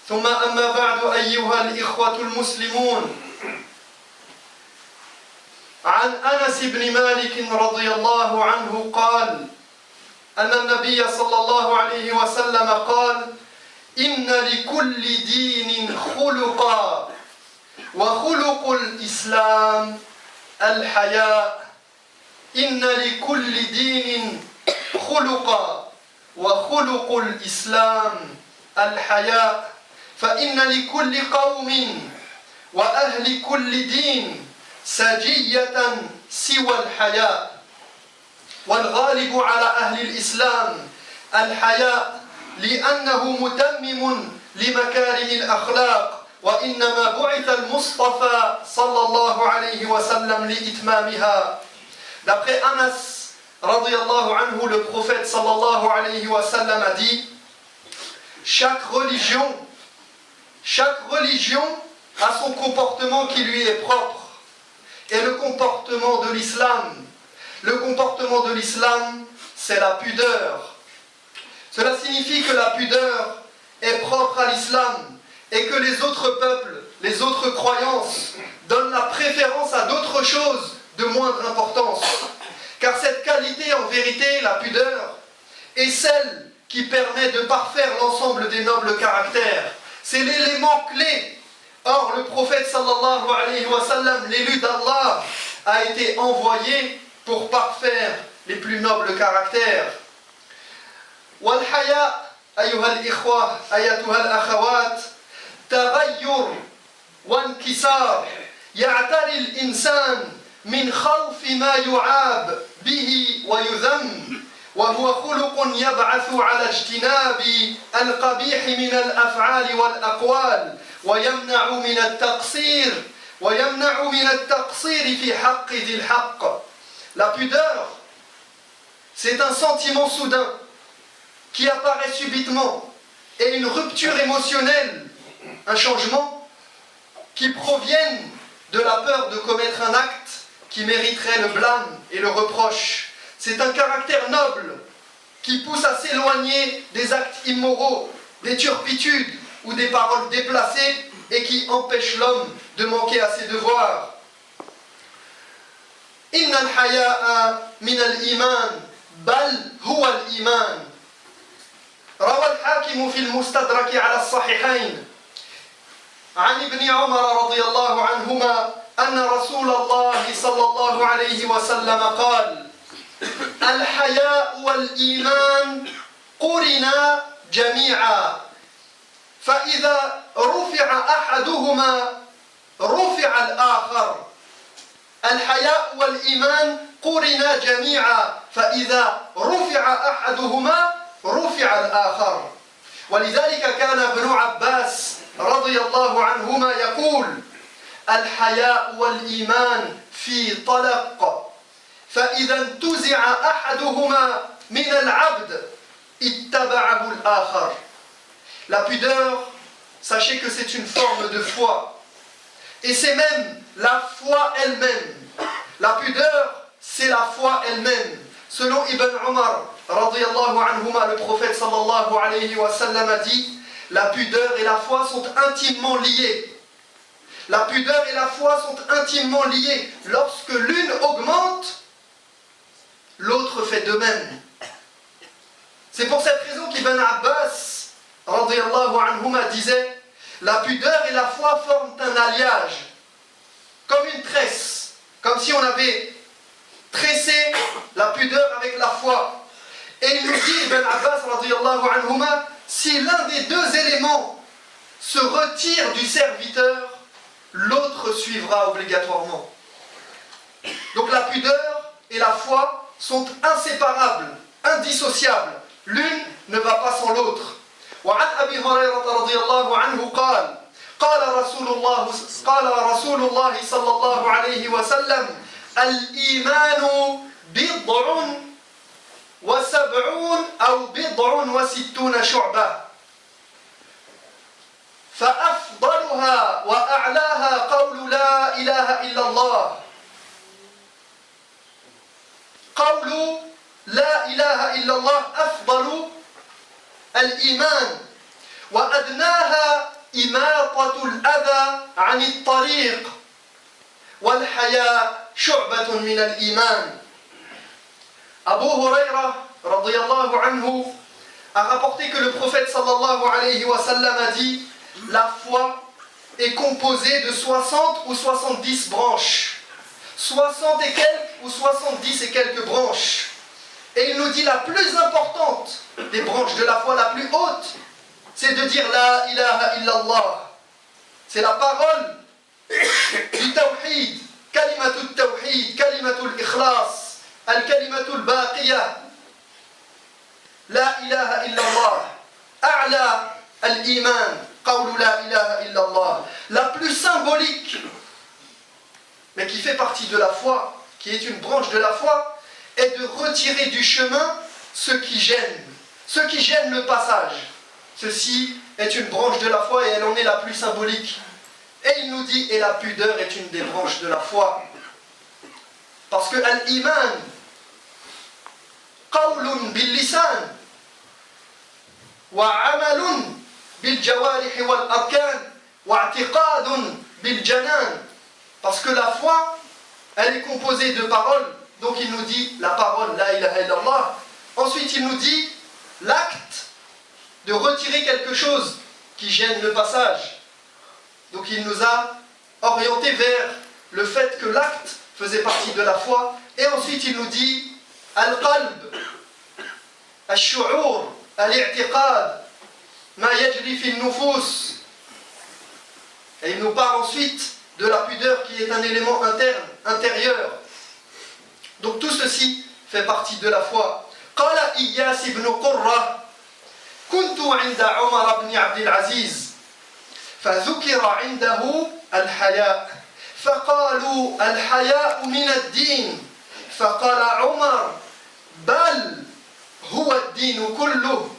ثم أما بعد أيها الإخوة المسلمون عن أنس بن مالك رضي الله عنه قال أن النبي صلى الله عليه وسلم قال إن لكل دين خلقا وخلق الإسلام الحياء إن لكل دين خلقا وخلق الإسلام الحياء فإن لكل قوم وأهل كل دين سجية سوى الحياء والغالب على أهل الإسلام الحياء لأنه متمم لمكارم الأخلاق وإنما بعث المصطفى صلى الله عليه وسلم لإتمامها. D'après Anas radiyallahu anhu, le prophète sallallahu alayhi wa sallam a dit: chaque religion a son comportement qui lui est propre. Et le comportement de l'islam, c'est la pudeur. Cela signifie que la pudeur est propre à l'islam et que les autres peuples, les autres croyances donnent la préférence à d'autres choses de moindre importance. Car cette qualité, en vérité, la pudeur, est celle qui permet de parfaire l'ensemble des nobles caractères. C'est l'élément clé. Or, le prophète sallallahu alayhi wa sallam, l'élu d'Allah, a été envoyé pour parfaire les plus nobles caractères. والحياء أيها الإخوة أيتها الأخوات تغير وانكسار يعتري الإنسان من خوف ما يعاب به ويذم وهو خلق يبعث على اجتناب القبيح من الأفعال والأقوال ويمنع من التقصير في حق ذي الحق. La pudeur, c'est un sentiment soudain qui apparaît subitement et une rupture émotionnelle, un changement qui proviennent de la peur de commettre un acte qui mériterait le blâme et le reproche. C'est un caractère noble qui pousse à s'éloigner des actes immoraux, des turpitudes ou des paroles déplacées et qui empêche l'homme de manquer à ses devoirs. Inna al-haya'a min al-iman bal huwa al-iman. روى الحاكم في المستدرك على الصحيحين عن ابن عمر رضي الله عنهما أن رسول الله صلى الله عليه وسلم قال الحياء والإيمان قرنا جميعا فإذا رفع أحدهما رفع الآخر. الحياء والإيمان قرنا جميعا فإذا رفع أحدهما رفع الآخر. ولذلك كان ابن عباس رضي الله عنهما يقول الحياء والإيمان في طلق فإذا انتزع أحدهما من العبد اتبعه الآخر. La pudeur, sachez que c'est une forme de foi. Et c'est même la foi elle-même. La pudeur, c'est la foi elle-même. Selon Ibn Umar, radiyallahu anhuma, le prophète sallallahu alayhi wa sallam a dit: la pudeur et la foi sont intimement liées. La pudeur et la foi sont intimement liées. Lorsque l'une augmente, l'autre fait de même. C'est pour cette raison qu'Ibn Abbas, radiyallahu anhuma, disait: la pudeur et la foi forment un alliage, comme une tresse, comme si on avait tressé la pudeur avec la foi. Et il nous dit, Ibn Abbas, radiyallahu anhuma, si l'un des deux éléments se retire du serviteur, l'autre suivra obligatoirement. Donc la pudeur et la foi sont inséparables, indissociables. L'une ne va pas sans l'autre. وعن أبي هريرة رضي الله عنه قال قال رسول الله صلى الله عليه وسلم الإيمان بضع وسبعون أو بضع وستون شعبة فأفضلها وأعلاها قول لا إله إلا الله. قول لا إله إلا الله أفضل الإيمان وأدناها إماطة الأذى عن الطريق والحياء شعبة من الإيمان. Abu Huraira radiyallahu anhu a rapporté que le prophète sallallahu alayhi wa sallam a dit: la foi est composée de 60 ou 70 branches. 60 et quelques ou 70 et quelques branches. Et il nous dit la plus importante des branches de la foi, la plus haute, c'est de dire la ilaha illallah. C'est la parole du tawhid, kalimatul tawhid, kalimatul ikhlas, al-kalimatul baqiyah. La ilaha illallah, a'la al-iman, qawlu la ilaha illallah. La plus symbolique, mais qui fait partie de la foi, qui est une branche de la foi, est de retirer du chemin ce qui gêne le passage. Ceci est une branche de la foi et elle en est la plus symbolique. Et il nous dit, et la pudeur est une des branches de la foi. Parce que al-iman, qawlun bil-lisan, wa amalun bil-jawarih wal-arkan, wa i'tiqadun bil-janan. Parce que la foi, elle est composée de paroles. Donc il nous dit la parole, la ilaha illallah. Ensuite il nous dit l'acte de retirer quelque chose qui gêne le passage. Donc il nous a orienté vers le fait que l'acte faisait partie de la foi. Et ensuite il nous dit al-qalb, al-shu'ur, al-i'tiqad, ma yajri fi al-nufus. Et il nous parle ensuite de la pudeur qui est un élément interne, intérieur. Donc tout ceci fait partie de la foi. قال إياس بن قرة كنت عند عمر بن عبد العزيز فذكر عنده الحياء فقالوا الحياء من الدين فقال عمر بل هو الدين كله.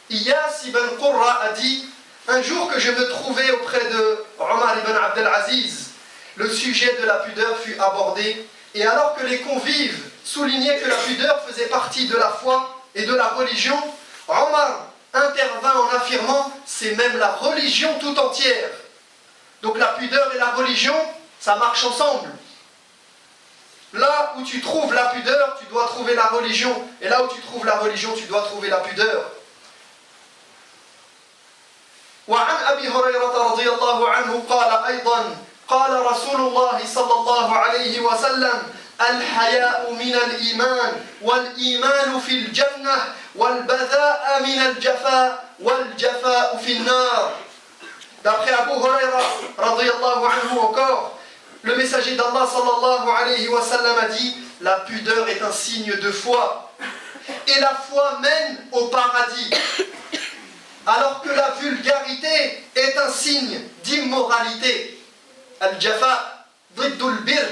Iyas ibn Qurra a dit: un jour que je me trouvais auprès de Omar ibn Abdel Aziz, le sujet de la pudeur fut abordé. Et alors que les convives soulignaient que la pudeur faisait partie de la foi et de la religion, Omar intervint en affirmant: c'est même la religion tout entière. Donc la pudeur et la religion, ça marche ensemble. Là où tu trouves la pudeur, tu dois trouver la religion. Et là où tu trouves la religion, tu dois trouver la pudeur. وعن أبي هريرة رضي الله عنه قال أيضا: قال رسول الله صلى الله عليه وسلم: الحياء من الإيمان والإيمان في الجنة والبذاء من الجفاء والجفاء في النار. D'après Abu Huraira radiyallahu anhu encore, le messager d'Allah sallallahu alayhi wa sallam a dit: la pudeur est un signe de foi et la foi mène au paradis, alors que la vulgarité est un signe d'immoralité. Al-Jafa, Diddul Bir,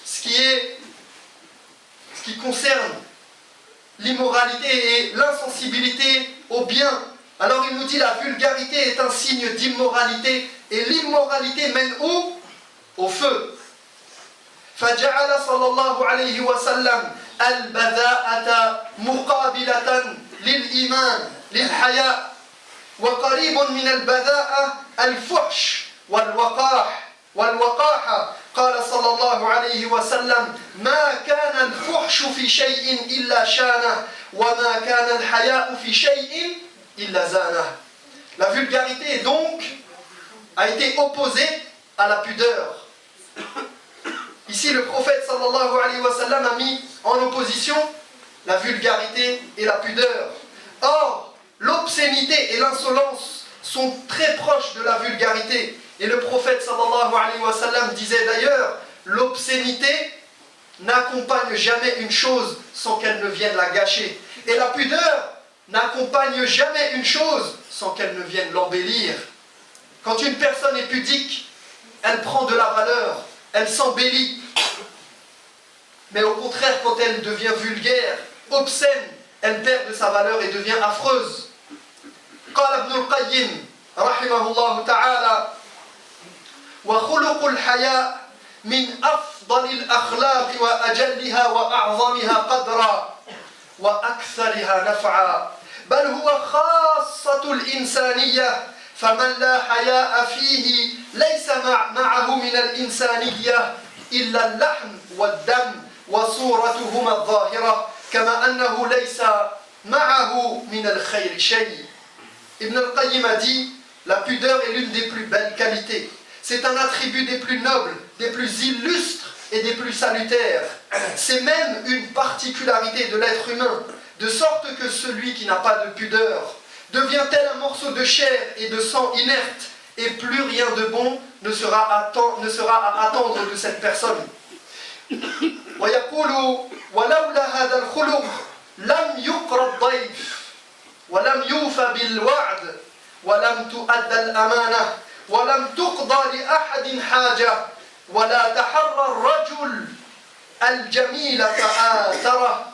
ce qui concerne l'immoralité et l'insensibilité au bien. Alors il nous dit: la vulgarité est un signe d'immoralité et l'immoralité mène où? Au feu. فجعل صلى الله عليه وسلم البذاءة مقابلة للإيمان للحياء وقريب من البذاءة الفحش والوقاحة. قال صلى الله عليه وسلم: ما كان الفحش في شيء إلا شانه وما كان الحياء في شيء إلا زانه. La vulgarité donc a été opposée à la pudeur. Ici le prophète sallallahu alayhi wa sallam a mis en opposition la vulgarité et la pudeur. Or, l'obscénité et l'insolence sont très proches de la vulgarité. Et le prophète sallallahu alayhi wa sallam disait d'ailleurs: l'obscénité n'accompagne jamais une chose sans qu'elle ne vienne la gâcher. Et la pudeur n'accompagne jamais une chose sans qu'elle ne vienne l'embellir. Quand une personne est pudique, elle prend de la valeur, elle s'embellit. Mais au contraire, quand elle devient vulgaire, obscène, elle perd de sa valeur et devient affreuse. قال ابن القيم رحمه الله تعالى: وخلق الحياء من أفضل الأخلاق وأجلها وأعظمها قدرا وأكثرها نفعا بل هو خاصة الإنسانية فمن لا حياء فيه ليس معه من الإنسانية إلا اللحم والدم وصورتهما الظاهرة كما أنه ليس معه من الخير شيء. Ibn al-Qayyim a dit, la pudeur est l'une des plus belles qualités. C'est un attribut des plus nobles, des plus illustres et des plus salutaires. C'est même une particularité de l'être humain, de sorte que celui qui n'a pas de pudeur devient tel un morceau de chair et de sang inerte, et plus rien de bon ne sera à attendre de cette personne. ويقول ولولا هذا الخلق لم يقر الضيف ولم يوفى بالوعد ولم تؤدى الأمانة ولم تقضى لأحد حاجة ولا تحرى الرجل الجميل فآثره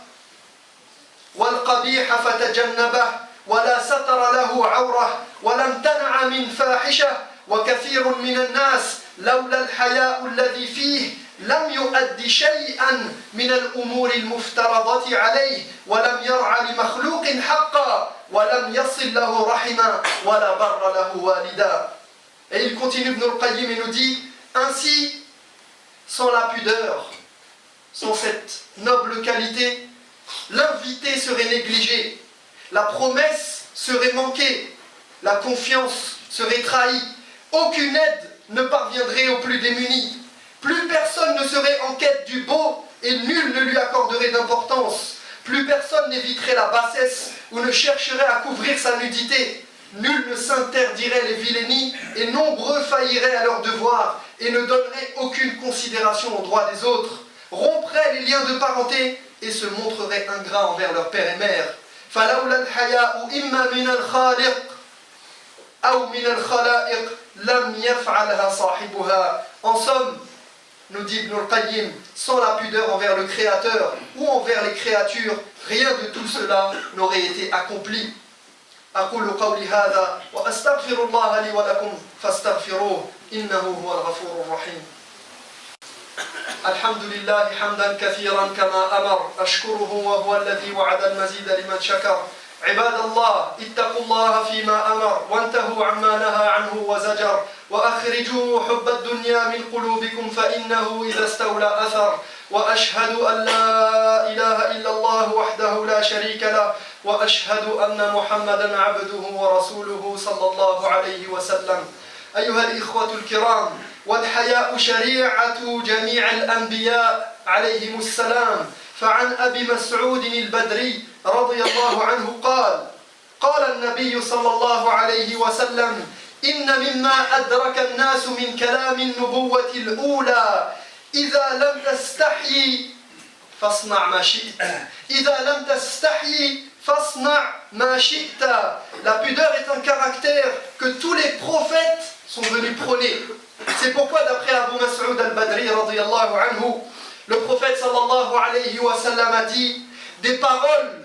والقبيح فتجنبه ولا ستر له عورة ولا امتنع من فاحشة وكثير من الناس لولا الحياء الذي فيه لم يؤد شيئا من الأمور المفترضة عليه ولم يرعى لمخلوق حقا ولم يصل له رحما ولا بر له والدا. Et il continue Ibn al-Qayyim et nous dit, ainsi, sans la pudeur, sans cette noble qualité, l'invité serait négligé, la promesse serait manquée, la confiance serait trahie, aucune aide ne parviendrait aux plus démunis, plus personne ne serait en quête du beau et nul ne lui accorderait d'importance, plus personne n'éviterait la bassesse ou ne chercherait à couvrir sa nudité, nul ne s'interdirait les vilainies et nombreux failliraient à leurs devoirs et ne donneraient aucune considération aux droits des autres, rompraient les liens de parenté et se montreraient ingrats envers leur père et mère. فلولا الحياء إما من الخالق أو من الخلائق لم يفعلها صاحبها. En somme, nous dit Ibn al-Qayyim, sans la pudeur envers le Créateur ou envers les créatures, rien de tout cela n'aurait été accompli. أقول قولي هذا وأستغفر الله لي ولكم فاستغفروه إنه هو الغفور الرحيم. الحمد لله حمدا كثيرا كما أمر أشكره وهو الذي وعد المزيد لمن شكر. عباد الله اتقوا الله فيما أمر وانتهوا عما نهى عنه وزجر وأخرجوا حب الدنيا من قلوبكم فإنه إذا استولى أثر. وأشهد أن لا إله إلا الله وحده لا شريك له وأشهد أن محمدا عبده ورسوله صلى الله عليه وسلم. أيها الإخوة الكرام، والحياء شريعة جميع الأنبياء عليهم السلام. فعن أبي مسعود البدري رضي الله عنه قال النبي صلى الله عليه وسلم إن مما أدرك الناس من كلام النبوة الأولى إذا لم تستحي فاصنع ما شئت إذا لم تستحي فاصنع ما شئت. La pudeur est un caractère que tous les prophètes sont venus prôner. C'est pourquoi d'après Abu Mas'ud al-Badri radiyallahu anhu, le prophète sallallahu alayhi wa sallam a dit des paroles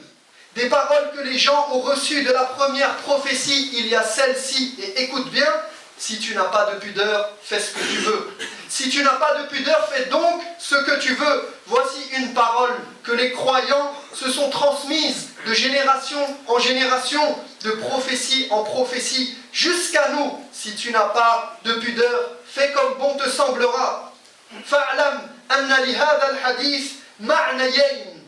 que les gens ont reçues de la première prophétie, il y a celle-ci, et écoute bien, si tu n'as pas de pudeur, fais ce que tu veux. Si tu n'as pas de pudeur, fais donc ce que tu veux. Voici une parole que les croyants se sont transmises de génération en génération, de prophétie en prophétie, jusqu'à nous. Si tu n'as pas de pudeur, fais comme bon te semblera. فاعلم أن لهذا الحديث معنيين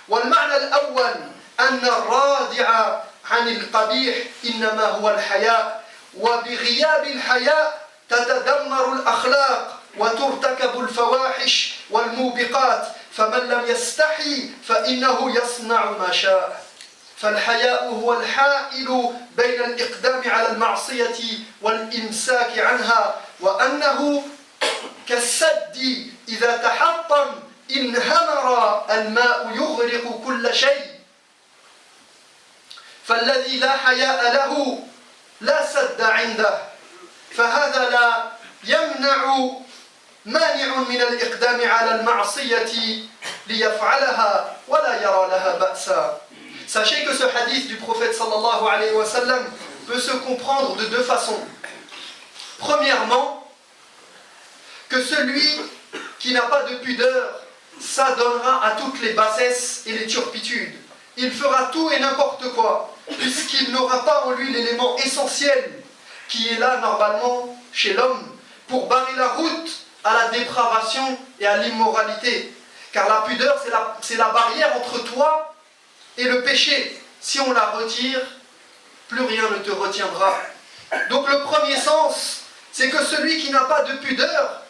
والمعنى الأول أن الرادع عن القبيح إنما هو الحياء وبغياب الحياء تتدمر الأخلاق وترتكب الفواحش والموبقات فمن لم يستحي فإنه يصنع ما شاء. فالحياء هو الحائل بين الإقدام على المعصية والإمساك عنها وأنه كالسد إذا تحطم انهمر الماء يغرق كل شيء. فالذي لا حياء له لا سد عنده فهذا لا يمنع مانع من الإقدام على المعصية ليفعلها ولا يرى لها بأسا. Sachez que ce hadith du prophète sallallahu alayhi wa sallam peut se comprendre de deux façons. Premièrement, que celui qui n'a pas de pudeur s'adonnera à toutes les bassesses et les turpitudes. il fera tout et n'importe quoi, puisqu'il n'aura pas en lui l'élément essentiel qui est là normalement chez l'homme pour barrer la route à la dépravation et à l'immoralité. Car la pudeur, c'est la barrière entre toi et le péché. Si on la retire, plus rien ne te retiendra. Donc le premier sens, c'est que celui qui n'a pas de pudeur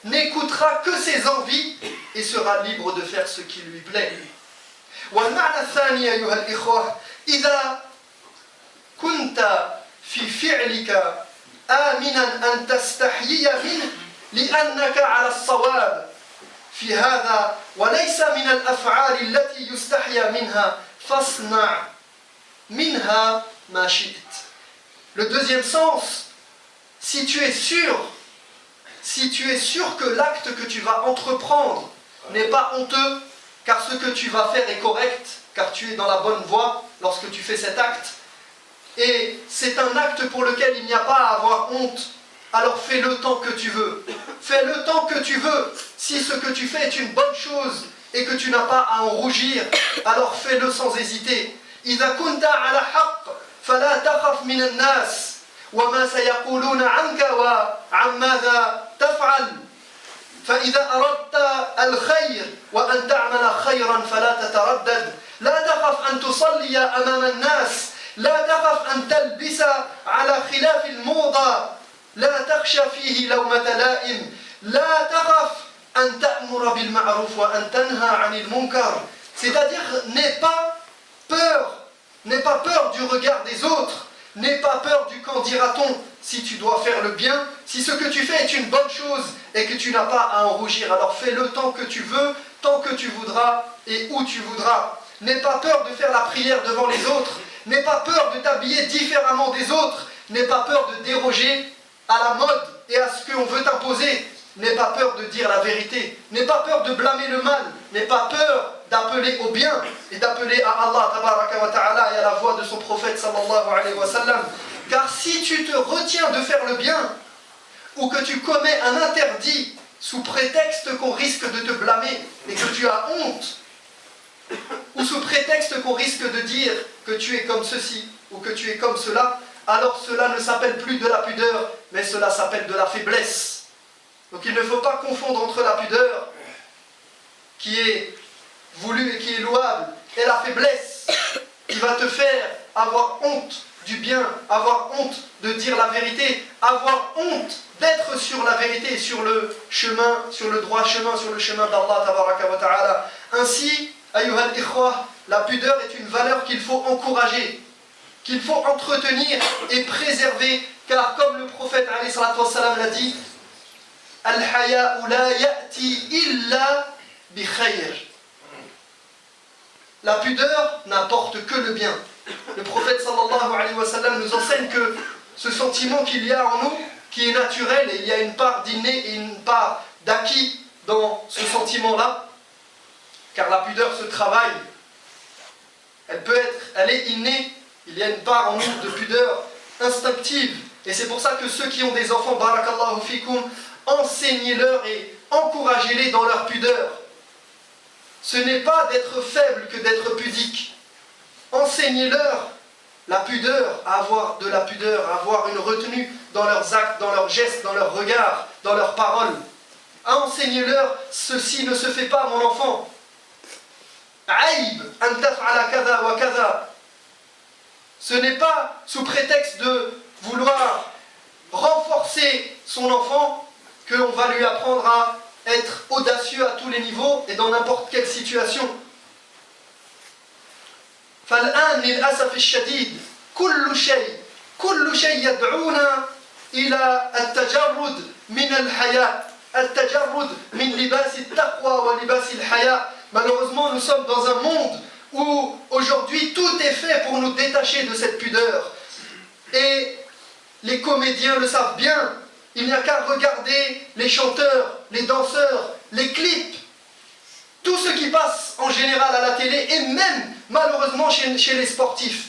n'écoutera que ses envies et sera libre de faire ce qui lui plaît. والمعنى الثاني أيها الإخوة إذا كنت في فعلك آمنا أن تستحيي منه لأنك على الصواب في هذا وليس من الأفعال التي يستحيا منها فاصنع منها ما شئت. Le deuxième sens, si tu es sûr que l'acte que tu vas entreprendre n'est pas honteux, car ce que tu vas faire est correct, car tu es dans la bonne voie lorsque tu fais cet acte, et c'est un acte pour lequel il n'y a pas à avoir honte, alors fais le temps que tu veux. Fais le temps que tu veux. Si ce que tu fais est une bonne chose et que tu n'as pas à en rougir, alors fais-le sans hésiter. إذا كنت على حق فلا تخف من الناس وما سيقولون عنك وعن ماذا تفعل. فإذا أردت الخير وأن تعمل خيرا فلا تتردد. لا تخف أن تصلي أمام الناس. لا تخف أن تلبس على خلاف الموضة. لا تخشى فيه لومة لائم. لا تخف أن تأمر بالمعروف وأن تنهى عن المنكر. C'est-à-dire, n'aie pas peur du regard des autres. N'aie pas peur du qu'en dira-t-on. Si tu dois faire le bien, si ce que tu fais est une bonne chose et que tu n'as pas à en rougir, alors fais le temps que tu veux, tant que tu voudras et où tu voudras. N'aie pas peur de faire la prière devant les autres. N'aie pas peur de t'habiller différemment des autres. N'aie pas peur de déroger à la mode et à ce qu'on veut t'imposer. N'aie pas peur de dire la vérité. N'aie pas peur de blâmer le mal. N'aie pas peur d'appeler au bien et d'appeler à Allah tabaraka wa ta'ala et à la voix de son prophète sallallahu alayhi wa sallam. Car si tu te retiens de faire le bien ou que tu commets un interdit sous prétexte qu'on risque de te blâmer et que tu as honte, ou sous prétexte qu'on risque de dire que tu es comme ceci ou que tu es comme cela, alors cela ne s'appelle plus de la pudeur, mais cela s'appelle de la faiblesse. Donc il ne faut pas confondre entre la pudeur qui est voulue et qui est louable et la faiblesse qui va te faire avoir honte du bien, avoir honte de dire la vérité, avoir honte d'être sur la vérité, sur le chemin, sur le droit chemin, sur le chemin d'Allah tabaraka wa ta'ala. Ainsi, ayyuha al-ikhwah, la pudeur est une valeur qu'il faut encourager, qu'il faut entretenir et préserver, car comme le prophète alayhi salatu wa salam l'a dit, Al-haya'u la ya'ti illa bi khayr. La pudeur n'apporte que le bien. Le prophète sallallahu alayhi wa sallam nous enseigne que ce sentiment qu'il y a en nous, qui est naturel, et il y a une part d'inné et une part d'acquis dans ce sentiment-là, car la pudeur se travaille. Elle est innée, il y a une part en nous de pudeur instinctive. Et c'est pour ça que ceux qui ont des enfants, barakallahu fikum, enseignez-leur et encouragez-les dans leur pudeur. Ce n'est pas d'être faible que d'être pudique. Enseignez-leur la pudeur, à avoir de la pudeur, à avoir une retenue dans leurs actes, dans leurs gestes, dans leurs regards, dans leurs paroles. Enseignez-leur, ceci ne se fait pas, mon enfant. Aïb, an taf'ala kada wa kada. Ce n'est pas sous prétexte de vouloir renforcer son enfant qu'on va lui apprendre à être audacieux à tous les niveaux et dans n'importe quelle situation. فالآن للأسف الشديد كل شيء يدعونا إلى التجرد من الحياء التجرد من لباس التقوى ولباس الحياء. Malheureusement, nous sommes dans un monde où aujourd'hui tout est fait pour nous détacher de cette pudeur. Et les comédiens le savent bien. Il n'y a qu'à regarder les chanteurs, les danseurs, les clips, tout ce qui passe en général à la télé et même malheureusement chez les sportifs.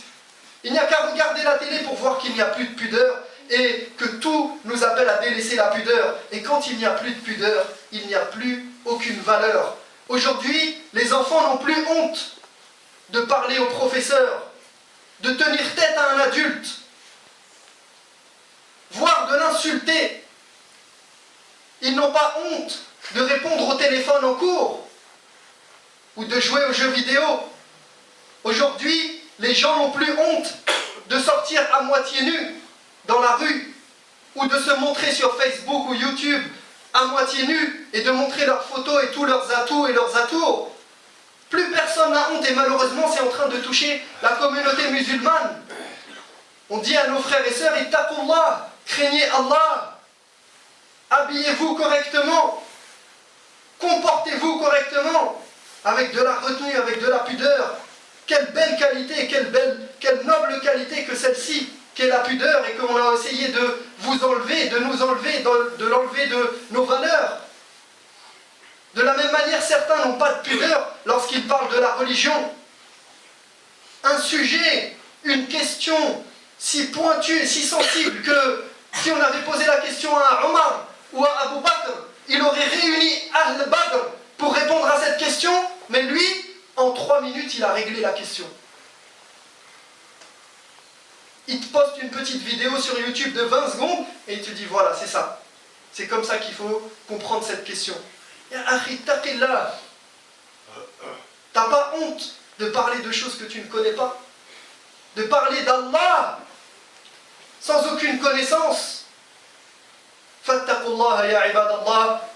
Il n'y a qu'à regarder la télé pour voir qu'il n'y a plus de pudeur et que tout nous appelle à délaisser la pudeur. Et quand il n'y a plus de pudeur, il n'y a plus aucune valeur. Aujourd'hui, les enfants n'ont plus honte de parler au professeur, de tenir tête à un adulte, voire de l'insulter. Ils n'ont pas honte de répondre au téléphone en cours ou de jouer aux jeux vidéo. Aujourd'hui, les gens n'ont plus honte de sortir à moitié nus dans la rue ou de se montrer sur Facebook ou YouTube à moitié nus et de montrer leurs photos et tous leurs atouts et leurs atours. Plus personne n'a honte et malheureusement c'est en train de toucher la communauté musulmane. On dit à nos frères et sœurs, ittaqullah, craignez Allah, habillez-vous correctement, comportez-vous correctement, avec de la retenue, avec de la pudeur. Quelle belle qualité, quelle noble qualité que celle-ci, qu'est la pudeur, et qu'on a essayé de vous enlever, de nous enlever, de l'enlever de nos valeurs. De la même manière, certains n'ont pas de pudeur lorsqu'ils parlent de la religion. Un sujet, une question si pointue et si sensible que si on avait posé la question à Omar ou à Abu Bakr, il aurait réuni Ahl Badr pour répondre à cette question, mais lui, en 3 minutes, il a réglé la question. Il te poste une petite vidéo sur YouTube de 20 secondes et il te dit voilà, c'est ça. C'est comme ça qu'il faut comprendre cette question. Ya akhi, taqillah. T'as pas honte de parler de choses que tu ne connais pas? De parler d'Allah sans aucune connaissance? Fattaqullaha ya ibadallah.